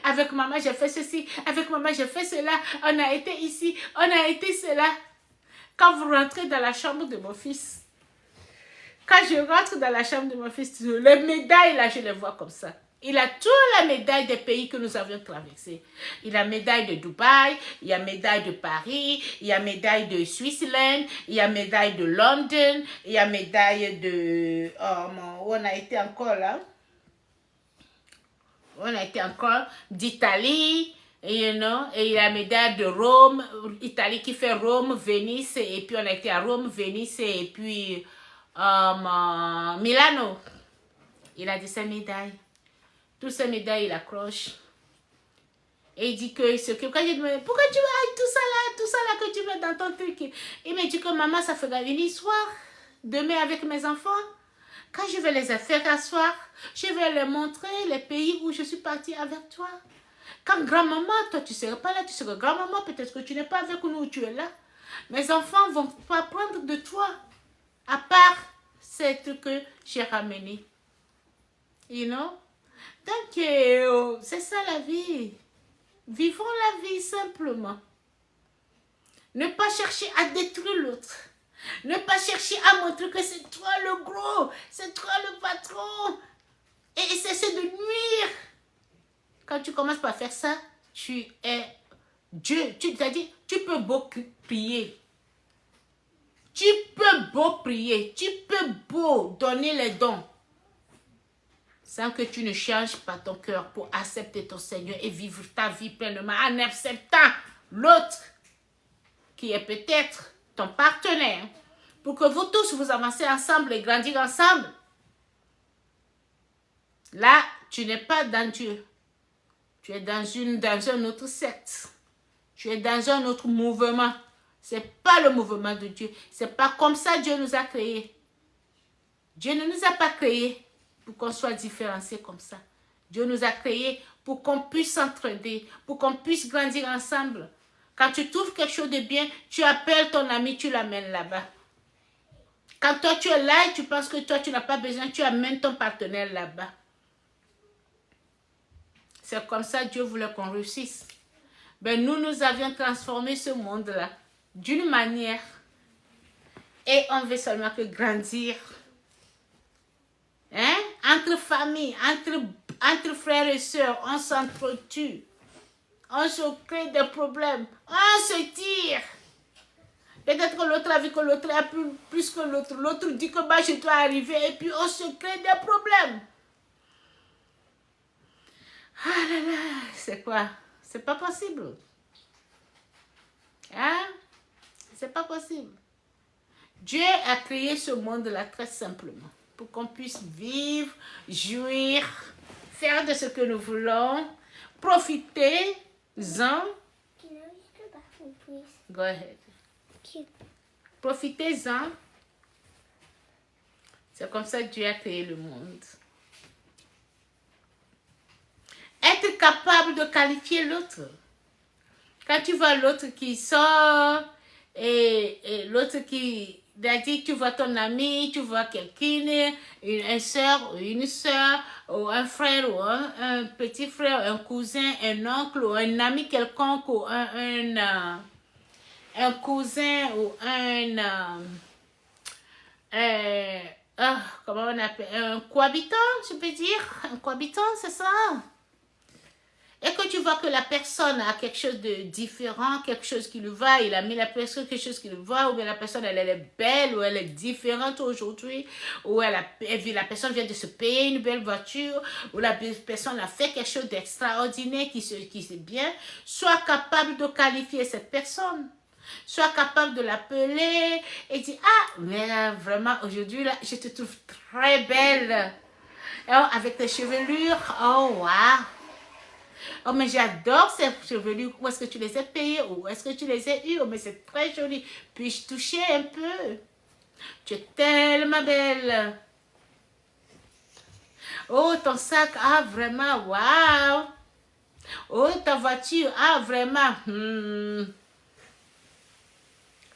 avec maman j'ai fait ceci, avec maman j'ai fait cela, on a été ici, on a été cela. Quand vous rentrez dans la chambre de mon fils, quand je rentre dans la chambre de mon fils, les médailles là, je les vois comme ça. Il a toutes les médailles des pays que nous avions traversés. Il a médaille de Dubaï, il y a médaille de Paris, il y a médaille de Switzerland, il y a médaille de London, il y a médaille de... où on a été encore là? On a été encore d'Italie, you know, et il y a médaille de Rome, Italie qui fait Rome, Venise, et puis on a été à Rome, Venise, et puis Milano. Il a de ces médailles. Toutes ces médailles, il accroche. Et il dit que quand je demande, pourquoi tu as tout ça là que tu mets dans ton truc? Il me dit que maman, ça fera une histoire demain avec mes enfants. Quand je vais les faire asseoir, je vais leur montrer les pays où je suis partie avec toi. Quand grand-maman, toi tu ne seras pas là, tu seras grand-maman, peut-être que tu n'es pas avec nous, tu es là. Mes enfants vont pas apprendre de toi, à part ces trucs que j'ai ramenés. You know? Donc, c'est ça la vie. Vivons la vie simplement. Ne pas chercher à détruire l'autre. Ne pas chercher à montrer que c'est toi le gros, c'est toi le patron. Et cesser de nuire. Quand tu commences par faire ça, tu es Dieu. C'est-à-dire, tu peux beau prier. Tu peux beau prier. Tu peux beau donner les dons. Sans que tu ne changes pas ton cœur pour accepter ton Seigneur et vivre ta vie pleinement en acceptant l'autre qui est peut-être ton partenaire pour que vous tous vous avancez ensemble et grandir ensemble. Là, tu n'es pas dans Dieu. Tu es dans un autre secte. Tu es dans un autre mouvement. Ce n'est pas le mouvement de Dieu. Ce n'est pas comme ça Dieu nous a créés. Dieu ne nous a pas créés pour qu'on soit différenciés comme ça. Dieu nous a créés pour qu'on puisse s'entraider, pour qu'on puisse grandir ensemble. Quand tu trouves quelque chose de bien, tu appelles ton ami, tu l'amènes là-bas. Quand toi tu es là et tu penses que toi tu n'as pas besoin, tu amènes ton partenaire là-bas. C'est comme ça Dieu voulait qu'on réussisse. Ben, nous avions transformé ce monde-là d'une manière et on veut seulement que grandir. Hein? Entre familles, entre frères et sœurs, on s'entretue. On se crée des problèmes. On se tire. Peut-être que l'autre a vu que l'autre a plus que l'autre. L'autre dit que bah, je dois arriver et puis on se crée des problèmes. Ah là là, c'est quoi? C'est pas possible. Hein? C'est pas possible. Dieu a créé ce monde-là très simplement pour qu'on puisse vivre, jouir, faire de ce que nous voulons, profiter-en. Can I use the bathroom, please? Go ahead. Cute. Profitez-en. C'est comme ça que Dieu a créé le monde. Être capable de qualifier l'autre. Quand tu vois l'autre qui sort et l'autre qui... C'est-à-dire, tu vois ton ami, tu vois quelqu'un, une soeur ou une soeur, ou un frère ou un petit frère, un cousin, un oncle ou un ami quelconque ou un cousin ou comment on appelle, un cohabitant, je peux dire, un cohabitant, c'est ça. Et que tu vois que la personne a quelque chose de différent, quelque chose qui lui va, il a mis la personne quelque chose qui lui va, ou bien la personne elle est belle, ou elle est différente aujourd'hui, ou la personne vient de se payer une belle voiture, ou la personne a fait quelque chose d'extraordinaire qui c'est bien, sois capable de qualifier cette personne. Sois capable de l'appeler et dire, ah, mais là, vraiment, aujourd'hui, là, je te trouve très belle. Oh, avec tes chevelures, oh, waouh. Oh, mais j'adore ces chevelures. Où est-ce que tu les as payées? Où est-ce que tu les as eues? Oh, mais c'est très joli. Puis-je toucher un peu? Tu es tellement belle. Oh, ton sac, ah, vraiment, waouh. Oh, ta voiture, ah, vraiment.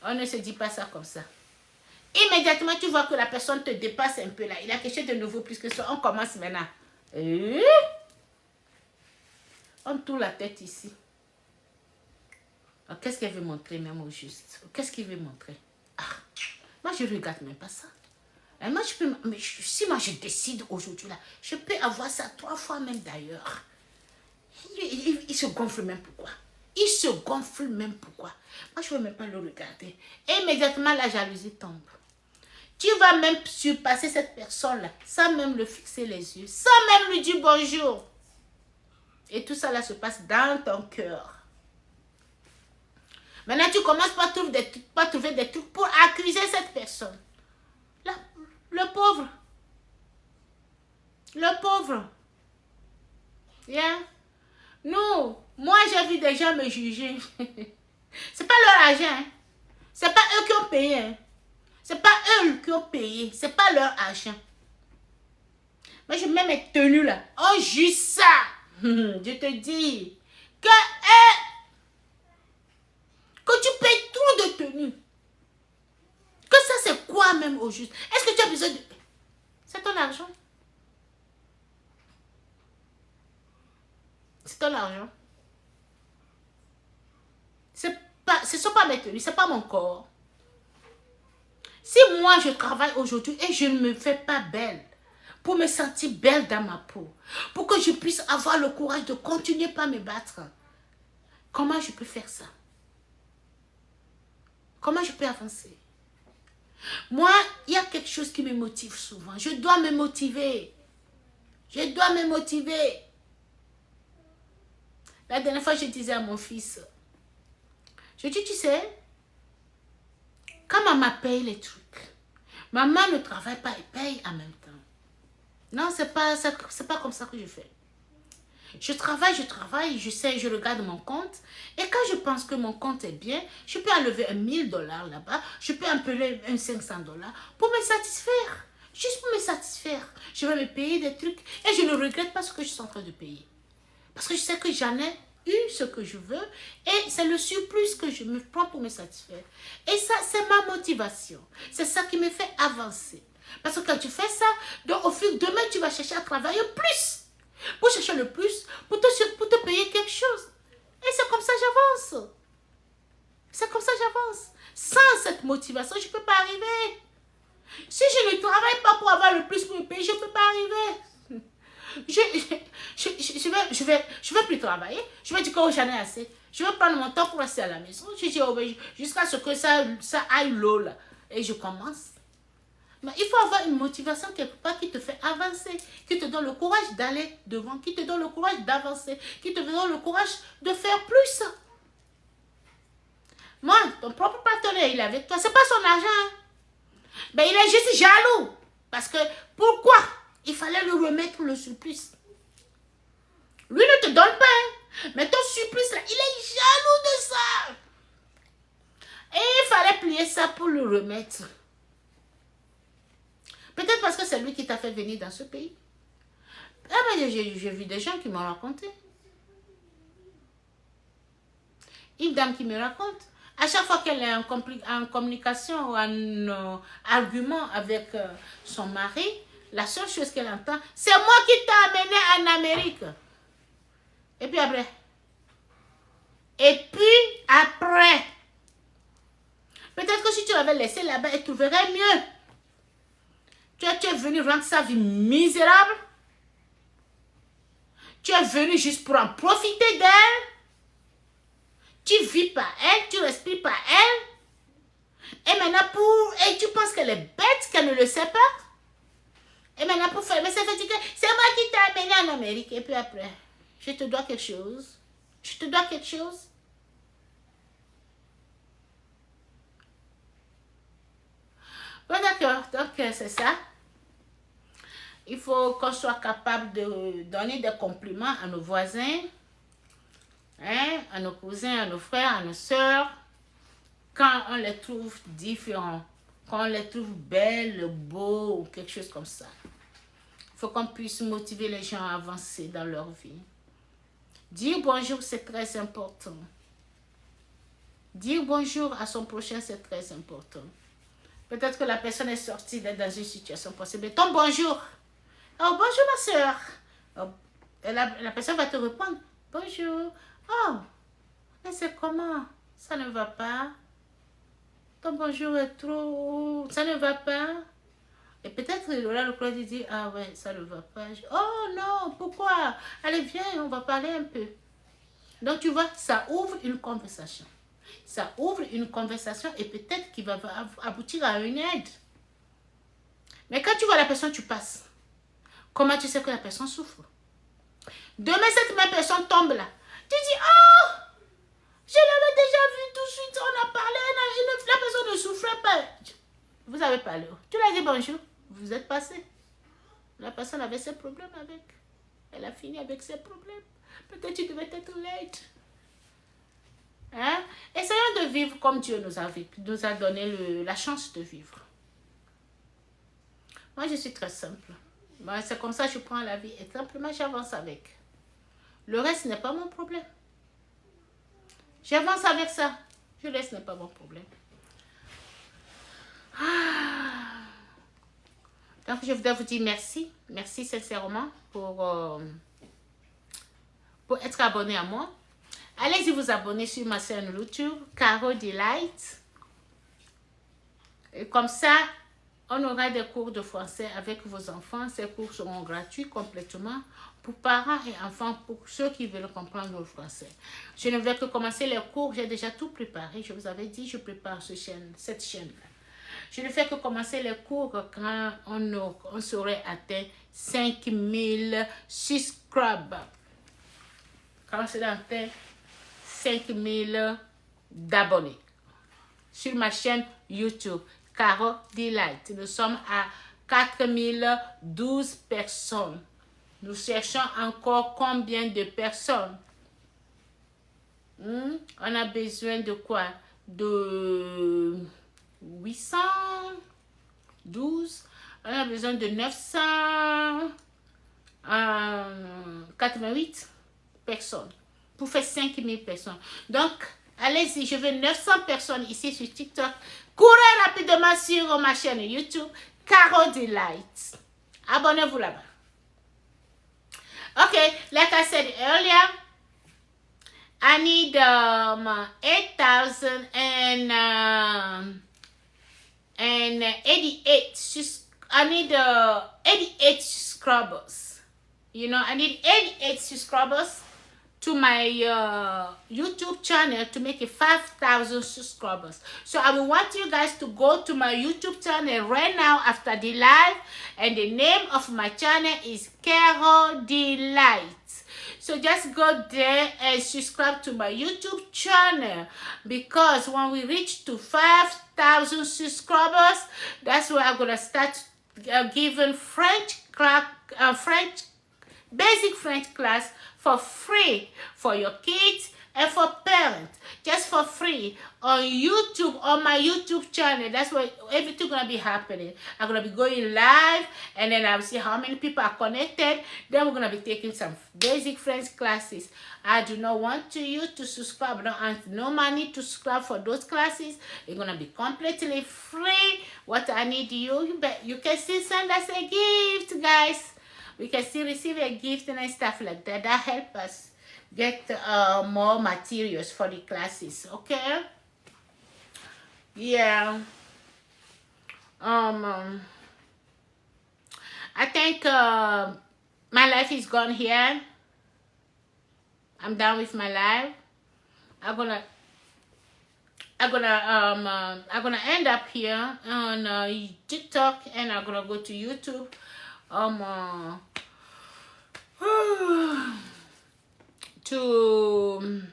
On ne se dit pas ça comme ça. Immédiatement, tu vois que la personne te dépasse un peu là. Il a quelque chose de nouveau plus que ça. On commence maintenant. On tourne la tête ici. Qu'est-ce qu'elle veut montrer même au juste? Qu'est-ce qu'il veut montrer? Ah, moi, je ne regarde même pas ça. Et moi, si moi, je décide aujourd'hui, là, je peux avoir ça 3 fois même d'ailleurs. Il se gonfle même pourquoi? Il se gonfle même pourquoi? Moi, je ne veux même pas le regarder. Et immédiatement, la jalousie tombe. Tu vas même surpasser cette personne-là, sans même le fixer les yeux, sans même lui dire bonjour. Et tout ça là se passe dans ton cœur. Maintenant, tu commences par trouver des trucs pour accuser cette personne. Là, le pauvre. Le pauvre. Yeah. Nous, moi j'ai vu des gens me juger. C'est pas leur argent. Hein. C'est pas eux qui ont payé. Hein. C'est pas eux qui ont payé. C'est pas leur argent. Moi je mets mes tenues là. On juge ça. Je te dis que tu payes trop de tenues. Que ça c'est quoi même au juste? Est-ce que tu as besoin de... C'est ton argent. C'est ton argent. Ce ne sont pas mes tenues, ce n'est pas mon corps. Si moi je travaille aujourd'hui et je ne me fais pas belle, pour me sentir belle dans ma peau, pour que je puisse avoir le courage de continuer par me battre, comment je peux faire ça? Comment je peux avancer? Moi, il y a quelque chose qui me motive souvent. Je dois me motiver. Je dois me motiver. La dernière fois, je disais à mon fils, je dis, tu sais, quand maman paye les trucs, maman ne travaille pas et paye en même temps. Non, c'est pas comme ça que je fais. Je travaille, je regarde mon compte. Et quand je pense que mon compte est bien, je peux enlever $1000 là-bas. Je peux enlever $500 pour me satisfaire. juste pour me satisfaire. Je vais me payer des trucs et je ne regrette pas ce que je suis en train de payer. Parce que je sais que j'en ai eu ce que je veux et c'est le surplus que je me prends pour me satisfaire. Et ça, c'est ma motivation. C'est ça qui me fait avancer. Parce que quand tu fais ça, donc au fil demain, tu vas chercher à travailler plus. Pour chercher le plus, pour te payer quelque chose. Et c'est comme ça que j'avance. C'est comme ça que j'avance. Sans cette motivation, je ne peux pas arriver. Si je ne travaille pas pour avoir le plus pour me payer, je ne peux pas arriver. Je vais plus travailler. Je vais dire que j'en ai assez. Je vais prendre mon temps pour rester à la maison. Je dis, oh, jusqu'à ce que ça aille l'eau là. Et je commence. Mais il faut avoir une motivation quelque part qui te fait avancer, qui te donne le courage d'aller devant, qui te donne le courage d'avancer, qui te donne le courage de faire plus. Moi, ton propre partenaire, il est avec toi. Ce n'est pas son argent. Hein. Mais il est juste jaloux. Parce que, pourquoi il fallait lui remettre le surplus? Lui ne te donne pas. Hein. Mais ton surplus, là, il est jaloux de ça. Et il fallait plier ça pour le remettre. Peut-être parce que c'est lui qui t'a fait venir dans ce pays. Ah ben, j'ai vu des gens qui m'ont raconté. Une dame qui me raconte, à chaque fois qu'elle est en communication ou en argument avec son mari, la seule chose qu'elle entend, c'est moi qui t'ai amené en Amérique. Et puis après. Peut-être que si tu l'avais laissé là-bas, elle trouverait mieux. Tu es venu rendre sa vie misérable. Tu es venu juste pour en profiter d'elle. Tu vis par elle, tu respires par elle. Et maintenant et tu penses qu'elle est bête, qu'elle ne le sait pas. Et maintenant pour faire, mais ça veut dire que c'est moi qui t'ai amené en Amérique. Et puis après, je te dois quelque chose. Je te dois quelque chose. Bon d'accord, donc c'est ça. Il faut qu'on soit capable de donner des compliments à nos voisins, hein, à nos cousins, à nos frères, à nos soeurs, quand on les trouve différents, quand on les trouve belles, beaux, ou quelque chose comme ça. Il faut qu'on puisse motiver les gens à avancer dans leur vie. Dire bonjour, c'est très important. Dire bonjour à son prochain, c'est très important. Peut-être que la personne est sortie d'être dans une situation possible. Ton bonjour. Oh, bonjour ma soeur. Oh, la personne va te répondre. Bonjour. Oh, mais c'est comment? Ça ne va pas. Ton bonjour est trop... Ça ne va pas. Et peut-être il aura le courage de dire, ah ouais, ça ne va pas. Oh non, pourquoi? Allez, viens, on va parler un peu. Donc tu vois, ça ouvre une conversation. Ça ouvre une conversation et peut-être qu'il va aboutir à une aide. Mais quand tu vois la personne, tu passes. Comment tu sais que la personne souffre? Demain, cette même personne tombe là. Tu dis, oh, je l'avais déjà vu tout de suite, on a parlé, la personne ne souffrait pas. Vous avez parlé. Tu l'as dit bonjour, vous êtes passé. La personne avait ses problèmes avec. Elle a fini avec ses problèmes. Peut-être tu devais être l'aide. Hein? Essayons de vivre comme Dieu nous a donné la chance de vivre. Moi, je suis très simple. C'est comme ça que je prends la vie et simplement j'avance avec. Le reste n'est pas mon problème. J'avance avec ça. Le reste n'est pas mon problème. Donc, je voudrais vous dire merci. Merci sincèrement pour être abonné à moi. Allez-y vous abonner sur ma chaîne YouTube, Caro Delight. Et comme ça, on aura des cours de français avec vos enfants. Ces cours seront gratuits complètement pour parents et enfants, pour ceux qui veulent comprendre le français. Je ne vais que commencer les cours, j'ai déjà tout préparé. Je vous avais dit, je prépare cette chaîne-là. Je ne fais que commencer les cours quand on serait atteint 5000 subscribers. Quand on serait atteint 5000 d'abonnés sur ma chaîne YouTube, Caro Delight. Nous sommes à 4012 personnes. Nous cherchons encore combien de personnes? On a besoin de quoi? De 812. On a besoin de 988 personnes pour faire 5000 personnes. Donc, allez-y, je veux 900 personnes ici sur TikTok. Courez rapidement sur ma chaîne YouTube, Caro Delight. Abonnez-vous là-bas. Okay, like I said earlier, I need 8,088. I need 88 subscribers. You know, I need 88 subscribers to my YouTube channel to make it 5,000 subscribers. So I will want you guys to go to my YouTube channel right now after the live, and the name of my channel is Caro Delight. So just go there and subscribe to my YouTube channel, because when we reach to 5,000 subscribers, that's where I'm gonna start giving basic French class for free for your kids and for parents, just for free on YouTube, on my YouTube channel. That's where everything gonna be happening. I'm gonna be going live, and then I'll see how many people are connected. Then we're gonna be taking some basic French classes. I do not want you to subscribe. I don't want no money to subscribe for those classes. It's gonna be completely free. What I need you can still send us a gift, guys. We can still receive a gift and stuff like that. That help us get more materials for the classes, okay? Yeah. I think my life is gone here. I'm done with my life. I'm gonna end up here on TikTok, and I'm gonna go to YouTube. To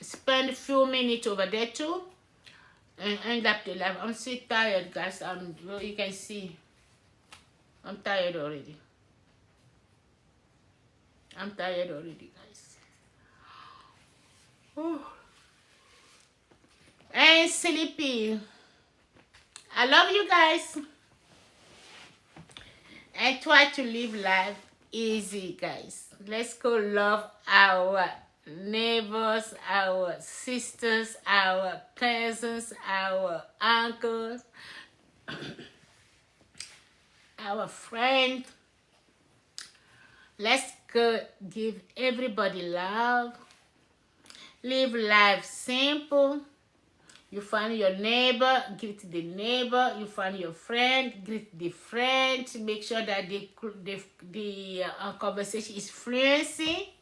spend a few minutes over there too, and end up the live. I'm so tired, guys. You can see I'm tired already. I'm tired already, guys. And sleepy. I love you guys. And try to live life easy, guys. Let's go love our neighbors, our sisters, our cousins, our uncles, our friends. Let's go give everybody love. Live life simple. You find your neighbor, greet the neighbor. You find your friend, greet the friend. Make sure that the conversation is fluency.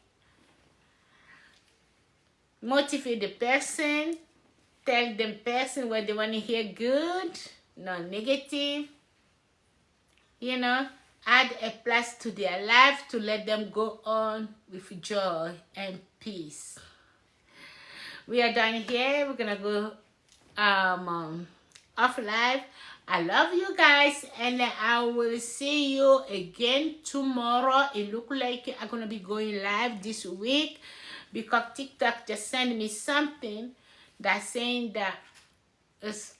Motivate the person. Tell them person what they want to hear good, not negative. You know, add a plus to their life to let them go on with joy and peace. We are done here. We're gonna go off live. I love you guys, and I will see you again tomorrow. It look like I'm gonna be going live this week because TikTok just sent me something that's saying that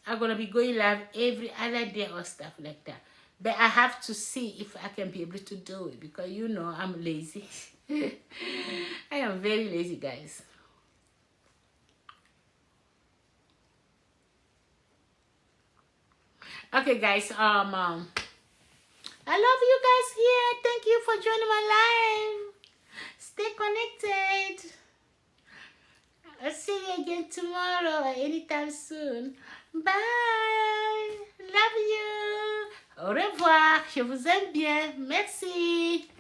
I'm gonna be going live every other day or stuff like that. But I have to see if I can be able to do it, because you know I'm lazy. I am very lazy, guys. Okay, guys, I love you guys here. Thank you for joining my live. Stay connected. I'll see you again tomorrow or anytime soon. Bye. Love you. Au revoir. Je vous aime bien. Merci.